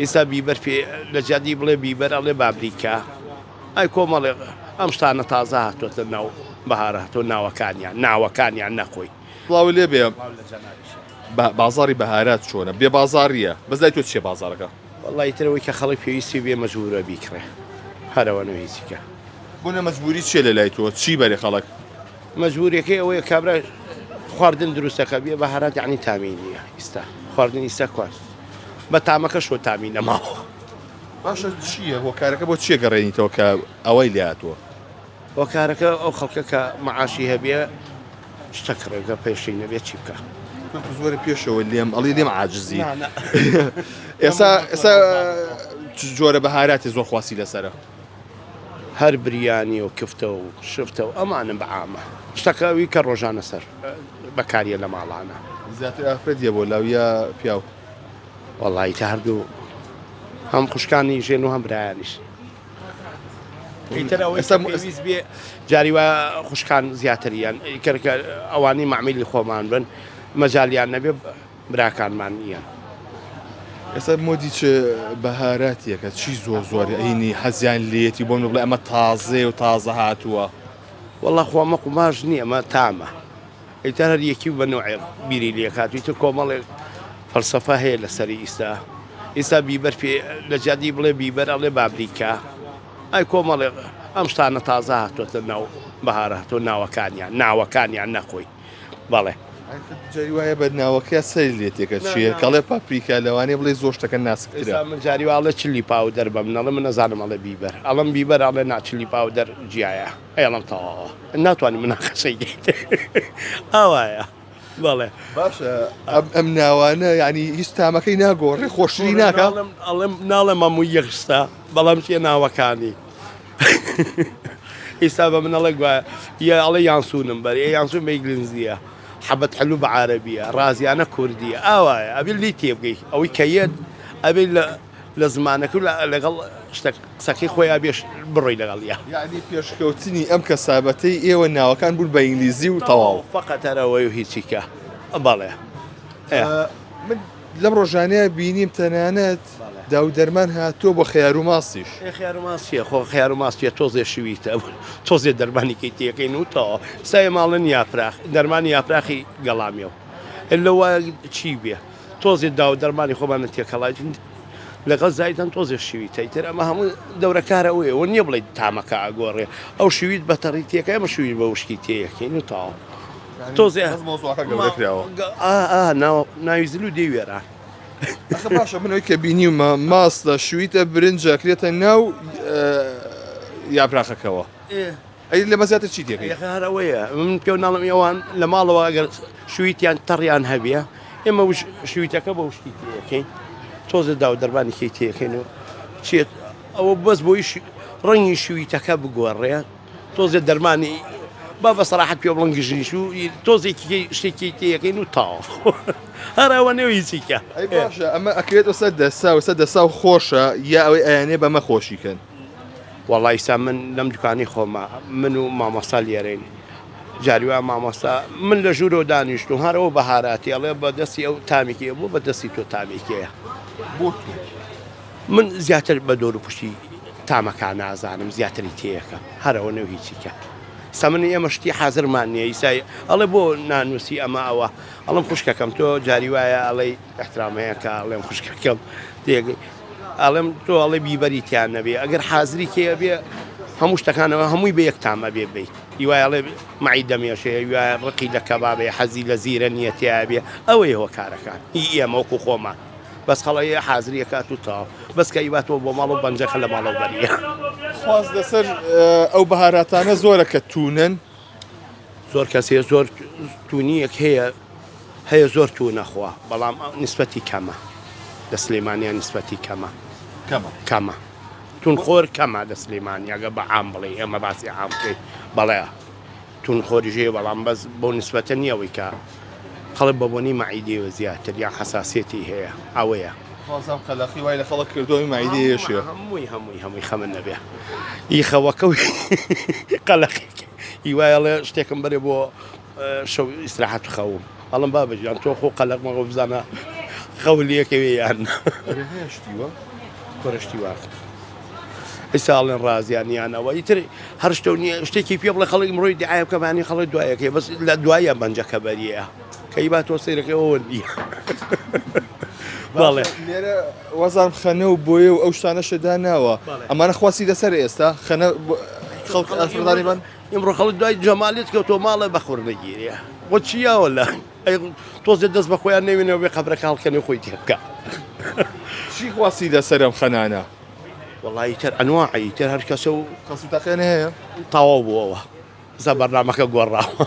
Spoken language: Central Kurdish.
ئێستا بیبەر پێ لە جادی بڵێ بیبەر ئەڵێ بابریکا ئای کۆمەڵێ ئەم شتانە تازە هاتوۆتە ناو بەهارە هاتۆ ناوەکانیان نەخۆی بڵاو لێ بێ بازاری بەهارات چۆنە بێ بازاریە بەزای تۆ چیە بازارەکە وەڵی ترەوەی کە خەڵک پێویستی بێ مەجبورە بیکڕێ هەرەوەنە هیچیکە بۆنە مەجبوری چیە لە لای تۆ چی بەرێ خەڵک مەجبورەکەی ئەوەیە کابرا خواردن دروستەکە بێ بەهارات یعنی تامین نییە ئیستا خواردن ئیستا کوارد بە تامەکە شۆ تامین نەماوە باشە چییە هۆکارەکە بۆ چیە گەڕێنیتەوە کە ئەوەی لاتوە هۆکارەکە ئەو خەڵکە کە مەعاشی هەبێ شتەکڕێگە پێشەی نەبێت چی بکە زۆرە پێشەوە لێم ئەڵی لێم عاجزی ئێستا جۆرە بەهاراتی زۆر خواسی لەسرە هەر بریانی و کفتە و شفتە و ئەمانم بەعامە شتەکەوی کە ڕۆژانە سەر بەکاریە لە ماڵانە زیاتر ئافرەتیە بۆ لاویە پیاو وەڵی تا هەردوو هەم خوشکانی ژێن و هەم برایانیش ئێستا بێ جاری وە خوشکان زیاتریان کەرکە ئەوانی معمیلی خۆمان بن مەجاالیان نەبێ براکانمان نییە ئێستا مۆدی چ بەهاراتیەکە چی زۆر زۆری ئەینی حەزیان لێتی بۆم بڵێ ئەمە تازێ و تازە هاتووە وەڵا خۆمە قوماش نییە ئەمە تامە ئەیتر هەر یەکی بە نوعێ بیری لێکاتوی تر کۆمەڵێک فەلسەفە هەیە لەسەری ئێستا بیبەر پێ لە جادی بڵێ بیبەر ئەڵێ بابریکا ئای کۆمەڵێ ئەم شتانە تازە هاتوۆتە ناو بەهارە هاتۆ ناوەکانیان نەخۆی بەڵێ جاری وایە بە ناوەکە سەری لێتێکە چیە کەڵێ پاپریکا لەوانێ بڵێ زۆر شتەکە ناسکرا من جاری واڵێ چلی پاودەر بەم نەڵێ من نەزانم ئەڵێ بیبەر ئەڵم بیبەر ئەڵێ ناچلی پاودەر جیایە ئەڵم تەواوە ناتوانانی مناقەشەی دێت ئەوایە بەڵێ باشە ئەم ناوانە ینی هیچ تامەکەی ناگۆڕێ خۆشی ناکە ئەڵێم ناڵێ مەمووی یەخستا بەڵام چیە ناوەکانی ئێستا بە منەڵێ گوایە ئەڵێ یانسونم بەرێ یانسون بەیگلنزیە حەبەت حلو بە عارەبیە ڕازیانە کوردیە ئاوایە ئەبێ لی تێبگەی ئەوەی کەیەت ئەبێ لە زمانەکە لەگەڵ قسەکەی خۆیان بێش بڕۆی لەگەڵیە یعنی پێشکەوتنی ئەم کەسابەتەی ئێوە ناوەکان بوون بە ئینگلیزی و تەواو فقط هەرەوەی و هیچیکە بەڵێ من لەم ڕۆژانەیە بینیم تەنانەت داو دەرمان هاتووە بۆ خەیار و ماسیش خیار و ماسیە خۆ خیار و ماسیە تۆزێ شویتە تۆزێ دەرمانیکەی تێکەین و تەواو سایە ماڵن یاپراخ دەرمانی یاپراخی گەڵامیەوە لەوە چی بێ تۆزێ داو دەرمانی خۆمانە تێکەڵای لەگەڵ زایدان تۆزێ شویتە ئیتر ئەمە هەموو دەورەکارە ئەوەیەوە نییە بڵێ تامەکە ئاگۆڕێ ئەو شویت بەتەڕی تێکە ئەمە شووی بە وشکی تێیەکەین و تاوە تۆزێ ناویزل و دێوێران باشە منەوەی کە بینیمە ماستە شویتە برنجەکرێتە ناو یاپراخەکەەوە ئەی لە مەزیاتە چی تێکەی هەرەوەیە من پێ ناڵم ئێوان لە ماڵەوە ئەگەر شویتیان تەڕیان هەبیە ئێمە شویتەکە بە وشکی تێەکەین تۆزە داو دەربانێکی تێەکەین و چێت ئەوە بەس بۆی ڕەنگی شویتەکە بگۆڕێ تۆزێ دەرمانی با بە سەراحەت پێ بڵنگ گژنیش و تۆزێکی شتێکی تێەکەین و تاو هەرەوە نێو هیچیکە باشە ئەمە ئەکرێتەوە سەر دەسا و سەر دەسا و خۆشە یا ئەوەی ئەیانێ بەمە خۆشیکەن وەڵی سا من لەم دوکانی خۆمە من و مامۆستا لێرەین جاریوە مامۆستا من لە ژوورەوە دانیشتم هەرەوە بەهاراتی ئەڵێ بە دەستی ئەو تامێکیە بوو بە دەستی تۆ تامێکەیە من زیاتر بە دۆر و پشتی تامەکان نازانم زیاتری تێیەکە هەرەوە نێو هیچیکە سەمن ئێمە شتی حازرمان نییە ئیسای ئەڵێ بۆ نانووسی ئەمە ئەوە ئەڵم خوشکەکەم تۆ جاری وایە ئەڵێ احترامەیەکە ئەڵێم خوشکەکەم تێگەی ئەڵێم تۆ ئەڵێ بیبەریتیان نەبێ ئەگەر حازری کێ بێ هەموو شتەکانەوە هەمووی بە یەک تامە بێ بیت هیوای ئەڵێ مەعی دەمێشەیە وایە ڕقی لە کەبابێ حەزی لە زیرە نیەتیا بێ ئەوەی هۆکارەکان هی ئێمە وەکو خۆمان بەس خەڵەیە حازریەکات و تاو بەس کە هیواتەوە بۆ ماڵ و بەنجەخە لە ماڵەوە بەریە خواز لەسەر ئەو بەهاراتانە زۆرە کە تونن زۆر کەسێ زۆر تونیەک هەیە زۆر تو نەخوا بەڵام نسبەتی کەمە لە سلێمانیان نسبەتی کەمە تونخۆر کەمە لە سلێمانی ئەگە بە عام بڵێ ئێمە باسی عام بکەین بەڵێ تونخۆری ژێ بەڵام بەس بۆ نسبەتە نییەوەی کە خەڵک بە بۆنی مەعیدەوە زیاتر یان حەساسیەتی هەیە ئەوەیە خۆزم قەلەقی وای لە خەڵک کردووی مەعیدەیەشێ هەمووی خەمن نەبێ ئیخەوەکەوی قەلەقی هیوایەڵێ شتێکم بەرێ بۆ شەو ئیستراحەت خەوم ئەڵم بابەجیان تۆ خۆ قەلەق مەغۆ بزانە خەولیەکەوێیان هێشتیوە بەرشتی واکە ئێساڵێن ڕازیانیانەوە ئیتر هەر شتە نیە شتێکی پێ بڵێ خەڵک مڕۆی دیعاە بکەمانی خەڵک دوایەکەی بەس لە دوایە بەنجەکە بەریە کەی با تۆ سیرەکەەوە نیە بەڵێ لێرە وەزانم خەنە و بۆیە و ئەو شتانەشەدا ناوە ئەمانە خواسی لەسەر ئێستا خەنە خەڵک ئەفرەدانی بن ئمڕۆ خەڵک دوای جەمالیت کەوتۆ ماڵە بەخۆر نەگیریە بۆ چیاوە لە تۆزێ دەست بە خۆیان نەوێنەوە بێ قەبرەکە هەڵکەنێ خۆی تێ بکە چی خواسی لەسەرم خەنانە وەڵی تر ئەنواعی تر هەر کەسە و خەسوتەقێنە هەیە تەواو بووەوە زە بەرنامەکە گۆڕاوە